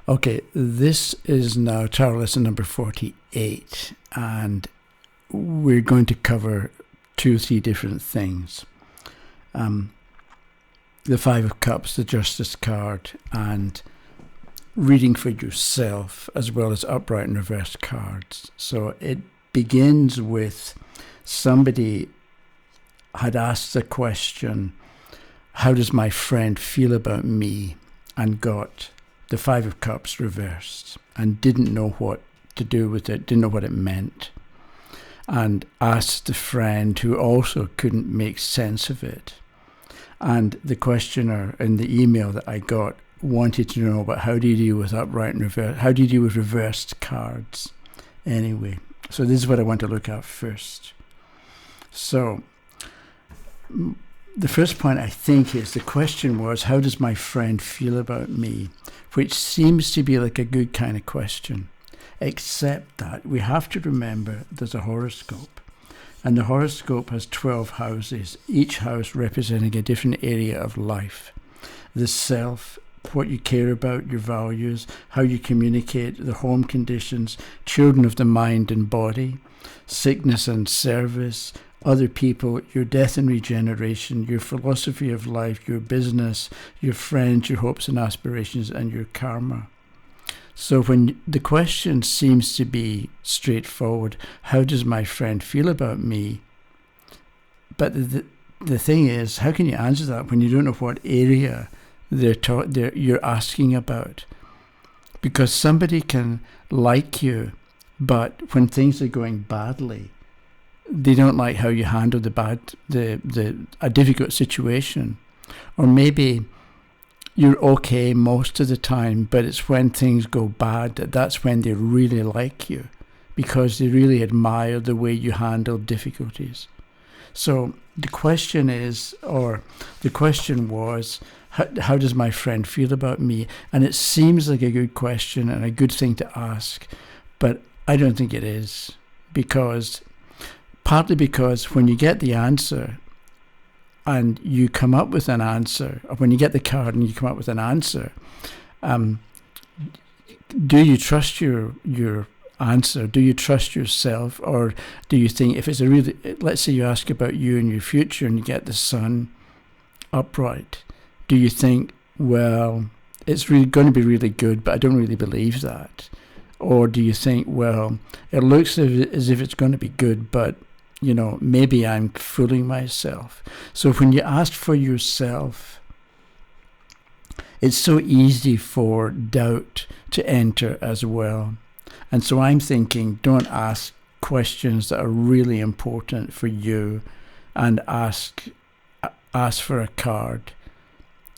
Okay, this is now trial lesson number 48, and we're going to cover 2 or 3 different things. The Five of Cups, the Justice card, and reading for yourself, as well as upright and reversed cards. So it begins with somebody had asked the question, how does my friend feel about me? And got the Five of Cups reversed and didn't know what to do with it, didn't know what it meant, and asked the friend, who also couldn't make sense of it. And the questioner in the email that I got wanted to know about how do you deal with upright and reverse, how do you deal with reversed cards anyway. So this is what I want to look at first. So the first point, I think, is the question was, how does my friend feel about me? Which seems to be like a good kind of question, except that we have to remember there's a horoscope. And the horoscope has 12 houses, each house representing a different area of life. The self, what you care about, your values, how you communicate, the home conditions, children of the mind and body, sickness and service, other people, your death and regeneration, your philosophy of life, your business, your friends, your hopes and aspirations, and your karma. So when the question seems to be straightforward, how does my friend feel about me? But the thing is, how can you answer that when you don't know what area you're asking about? Because somebody can like you, but when things are going badly, they don't like how you handle a difficult situation. Or maybe you're okay most of the time, but it's when things go bad that's when they really like you, because they really admire the way you handle difficulties. So the question was, how does my friend feel about me? And it seems like a good question and a good thing to ask, but I don't think it is, partly because when you get the answer and you come up with an answer, or when you get the card and you come up with an answer, do you trust your answer? Do you trust yourself? Or do you think, if it's let's say you ask about you and your future and you get the Sun upright, do you think, well, it's really going to be really good, but I don't really believe that? Or do you think, well, it looks as if it's going to be good, but maybe I'm fooling myself? So when you ask for yourself, it's so easy for doubt to enter as well. And so I'm thinking, don't ask questions that are really important for you, and ask for a card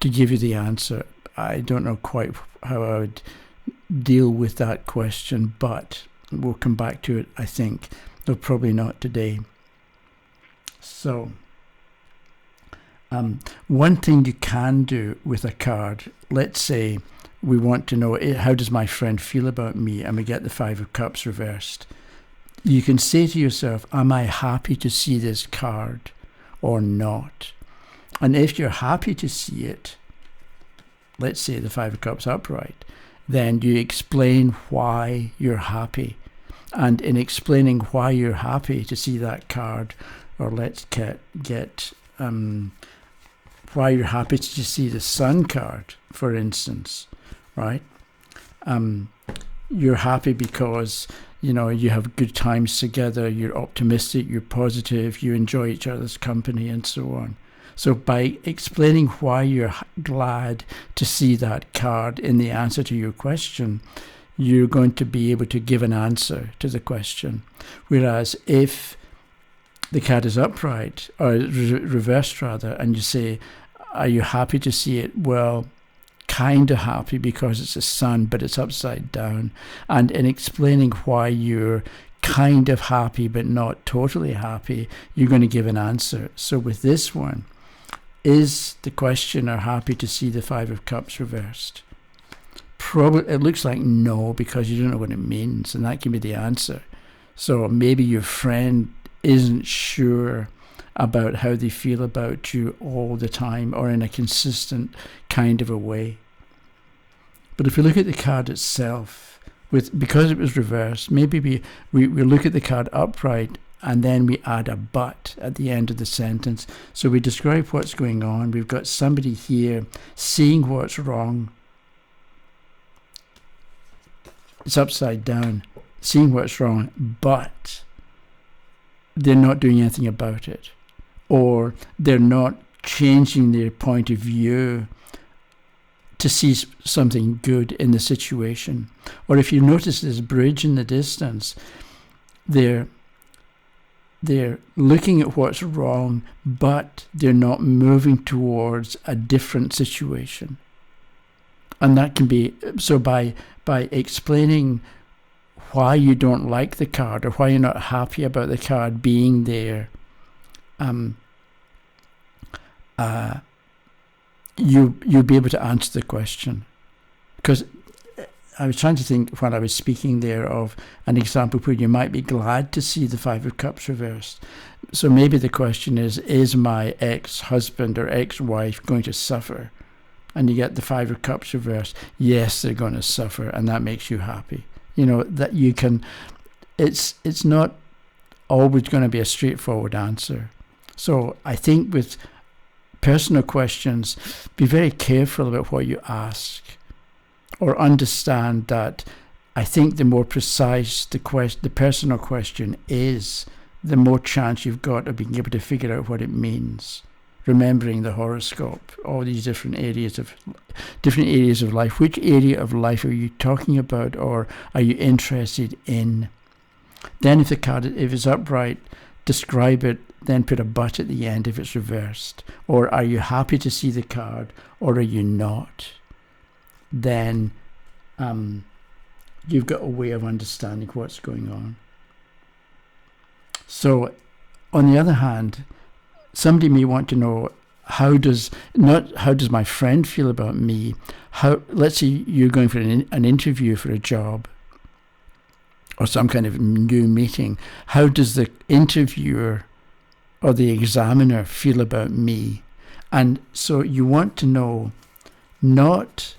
to give you the answer. I don't know quite how I would deal with that question, but we'll come back to it, I think, though probably not today. So one thing you can do with a card, let's say we want to know, how does my friend feel about me? And we get the Five of Cups reversed. You can say to yourself, am I happy to see this card or not? And if you're happy to see it, let's say the Five of Cups upright, then you explain why you're happy. And in explaining why you're happy to see that card, or let's get why you're happy to see the Sun card, for instance, right? You're happy because you have good times together, you're optimistic, you're positive, you enjoy each other's company, and so on. So by explaining why you're glad to see that card in the answer to your question, you're going to be able to give an answer to the question. Whereas if the card is upright, or reversed rather, and you say, are you happy to see it? Well, kind of happy because it's a Sun, but it's upside down. And in explaining why you're kind of happy but not totally happy, you're going to give an answer. So with this one, is the questioner happy to see the Five of Cups reversed? Probably, it looks like no, because you don't know what it means, and that can be the answer. So maybe your friend isn't sure about how they feel about you all the time, or in a consistent kind of a way. But if we look at the card itself, because it was reversed, maybe we look at the card upright and then we add a but at the end of the sentence. So we describe what's going on. We've got somebody here seeing what's wrong. It's upside down, seeing what's wrong, but they're not doing anything about it. Or they're not changing their point of view to see something good in the situation. Or if you notice this bridge in the distance, they're looking at what's wrong, but they're not moving towards a different situation. And that can be, so by explaining why you don't like the card or why you're not happy about the card being there, you'll be able to answer the question. Because I was trying to think while I was speaking there of an example where you might be glad to see the Five of Cups reversed. So maybe the question is my ex-husband or ex-wife going to suffer? And you get the Five of Cups reversed. Yes, they're going to suffer, and that makes you happy. You know, that you can, it's not always going to be a straightforward answer. So I think with personal questions, be very careful about what you ask, or understand that I think the more precise the personal question is, the more chance you've got of being able to figure out what it means. Remembering the horoscope, all these different areas of life. Which area of life are you talking about, or are you interested in? Then if it's upright, describe it, then put a but at the end if it's reversed. Or are you happy to see the card, or are you not? Then you've got a way of understanding what's going on. So, on the other hand, somebody may want to know, how does my friend feel about me? Let's say you're going for an interview for a job or some kind of new meeting. How does the interviewer or the examiner feel about me? And so you want to know, not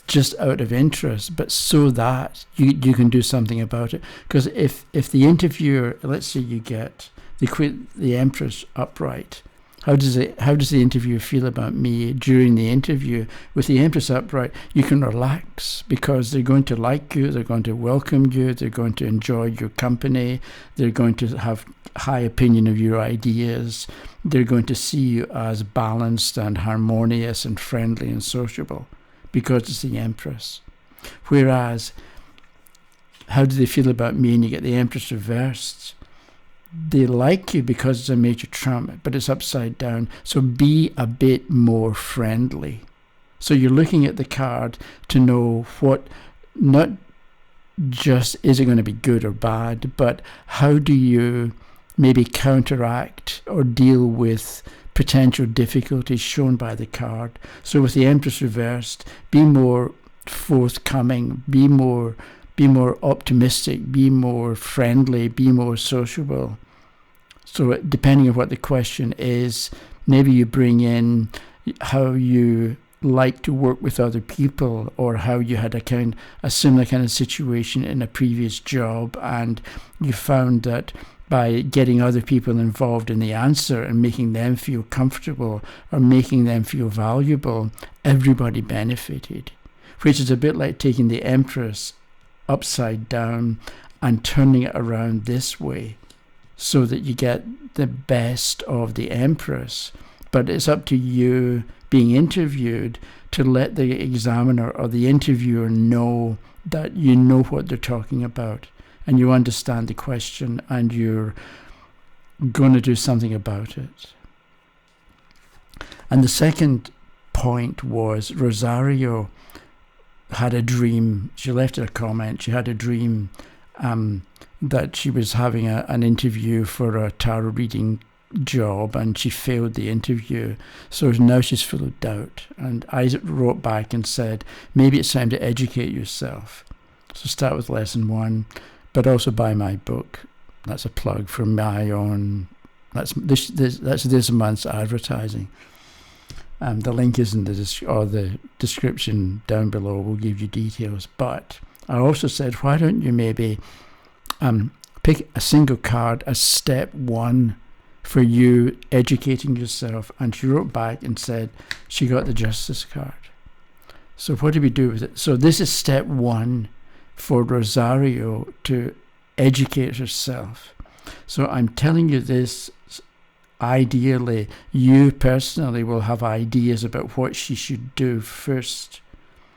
just out of interest, but so that you can do something about it. Because if the interviewer, let's say you get the Empress upright, how does the interviewer feel about me during the interview? With the Empress upright, you can relax, because they're going to like you, they're going to welcome you, they're going to enjoy your company, they're going to have high opinion of your ideas, they're going to see you as balanced and harmonious and friendly and sociable, because it's the Empress. Whereas, how do they feel about me? And you get the Empress reversed. They like you because it's a major trump, but it's upside down. So be a bit more friendly. So you're looking at the card to know what, not just is it going to be good or bad, but how do you maybe counteract or deal with potential difficulties shown by the card. So with the Empress reversed, be more forthcoming, be more optimistic, be more friendly, be more sociable. So depending on what the question is, maybe you bring in how you like to work with other people, or how you had a similar kind of situation in a previous job, and you found that by getting other people involved in the answer and making them feel comfortable or making them feel valuable, everybody benefited. Which is a bit like taking the Empress upside down and turning it around this way, so that you get the best of the Empress. But it's up to you being interviewed to let the examiner or the interviewer know that you know what they're talking about and you understand the question and you're going to do something about it. And the second point was Rosario had a dream. She left a comment. She had a dream that she was having an interview for a tarot reading job and she failed the interview. So now she's full of doubt. And I wrote back and said, maybe it's time to educate yourself. So start with lesson 1, but also buy my book. That's a plug for my own. That's this month's advertising. The link is in the description down below. Will give you details. But I also said, why don't you maybe pick a single card as step one for you educating yourself? And she wrote back and said she got the Justice card. So what do we do with it? So this is step one for Rosario to educate herself. So I'm telling you this. Ideally, you personally will have ideas about what she should do first,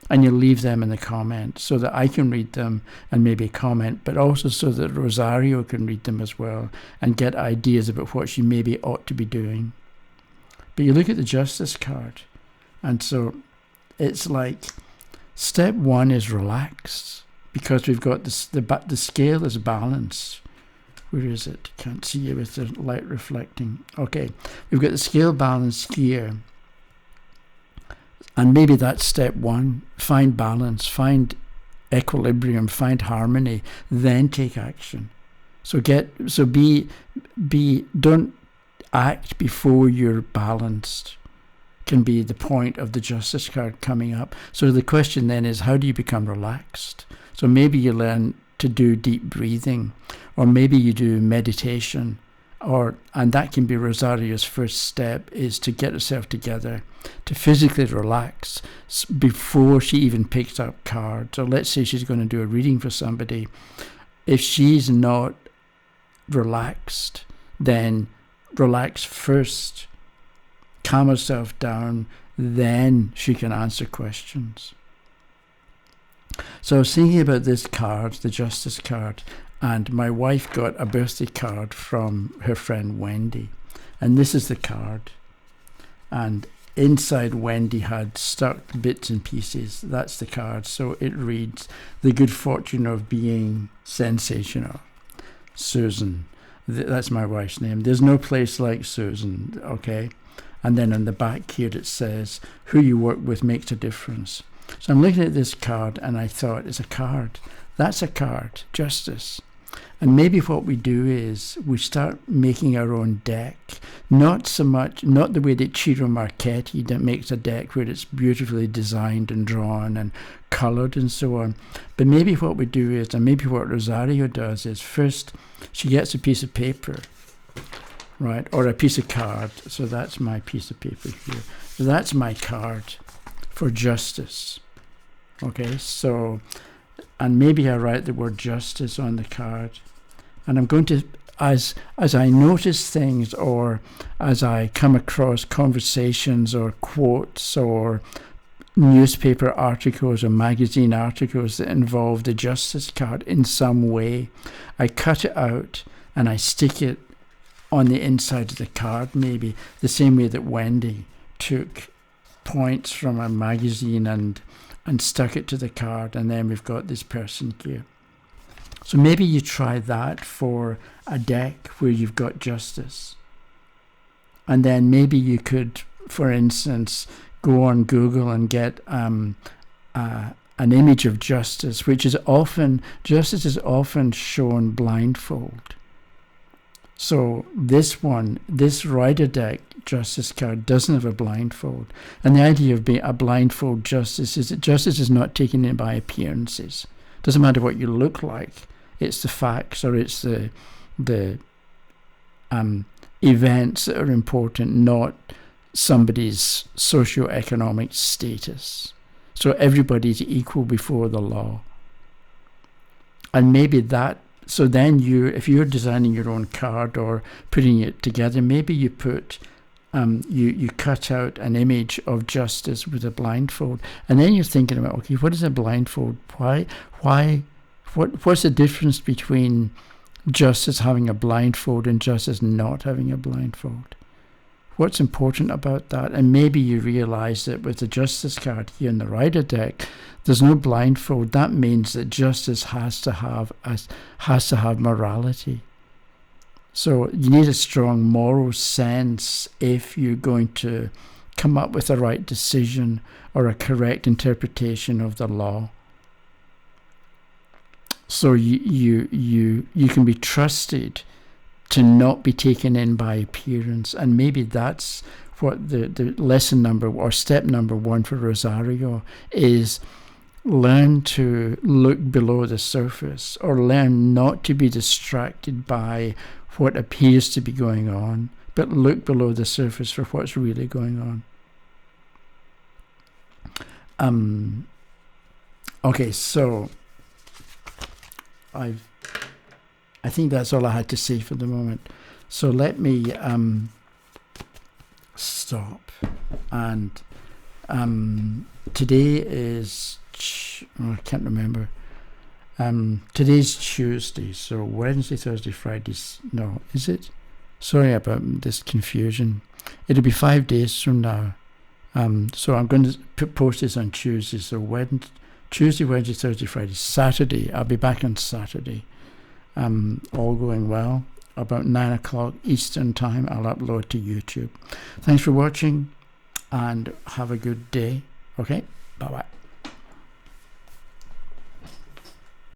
and you leave them in the comments so that I can read them and maybe comment, but also so that Rosario can read them as well and get ideas about what she maybe ought to be doing. But you look at the Justice card, and so it's like step one is relax, because we've got this, the scale is balanced. Where is it? Can't see it with the light reflecting. Okay, we've got the scale balanced here. And maybe that's step one. Find balance, find equilibrium, find harmony, then take action. Don't act before you're balanced. Can be the point of the Justice card coming up. So the question then is, how do you become relaxed? So maybe you learn to do deep breathing, or maybe you do meditation, and that can be Rosario's first step, is to get herself together, to physically relax before she even picks up cards. Or let's say she's going to do a reading for somebody. If she's not relaxed, then relax first, calm herself down, then she can answer questions. So I was thinking about this card, the Justice card, and my wife got a birthday card from her friend Wendy. And this is the card. And inside Wendy had stuck bits and pieces. That's the card. So it reads, the good fortune of being sensational. Susan. That's my wife's name. There's no place like Susan, okay? And then on the back here it says, who you work with makes a difference. So I'm looking at this card and I thought, it's a card. That's a card, Justice. And maybe what we do is we start making our own deck. Not the way that Ciro Marchetti that makes a deck where it's beautifully designed and drawn and coloured and so on. But maybe what we do is, and maybe what Rosario does is, first she gets a piece of paper, right, or a piece of card. So that's my piece of paper here. So that's my card for Justice. Okay, so, and maybe I write the word Justice on the card, and I'm going to, as I notice things, or as I come across conversations or quotes or newspaper articles or magazine articles that involve the Justice card in some way, I cut it out and I stick it on the inside of the card, maybe the same way that Wendy took points from a magazine and stuck it to the card, and then we've got this person here. So maybe you try that for a deck where you've got Justice. And then maybe you could, for instance, go on Google and get an image of Justice, Justice is often shown blindfold. So this rider deck Justice card doesn't have a blindfold. And the idea of being a blindfold Justice is that Justice is not taken in by appearances. Doesn't matter what you look like. It's the facts, or it's the events that are important, not somebody's socioeconomic status. So everybody's equal before the law. And maybe that, so then if you're designing your own card or putting it together, maybe you put, you cut out an image of Justice with a blindfold, and then you're thinking about, okay, what is a blindfold? What's the difference between Justice having a blindfold and Justice not having a blindfold? What's important about that? And maybe you realize that with the Justice card here in the rider deck, there's no blindfold. That means that Justice has to have morality. So you need a strong moral sense if you're going to come up with a right decision or a correct interpretation of the law. So you can be trusted to not be taken in by appearance, and maybe that's what the lesson number or step number 1 for Rosario is: learn to look below the surface, or learn not to be distracted by what appears to be going on, but look below the surface for what's really going on. Okay, so I think that's all I had to say for the moment. So let me stop. And today is, I can't remember. Today's Tuesday, so Wednesday, Thursday, Fridays. No, is it? Sorry about this confusion. It'll be 5 days from now. So I'm going to post this on Tuesday. So Tuesday, Wednesday, Thursday, Friday, Saturday. I'll be back on Saturday. All going well. About 9 o'clock Eastern time, I'll upload to YouTube. Thanks for watching, and have a good day. Okay, bye-bye.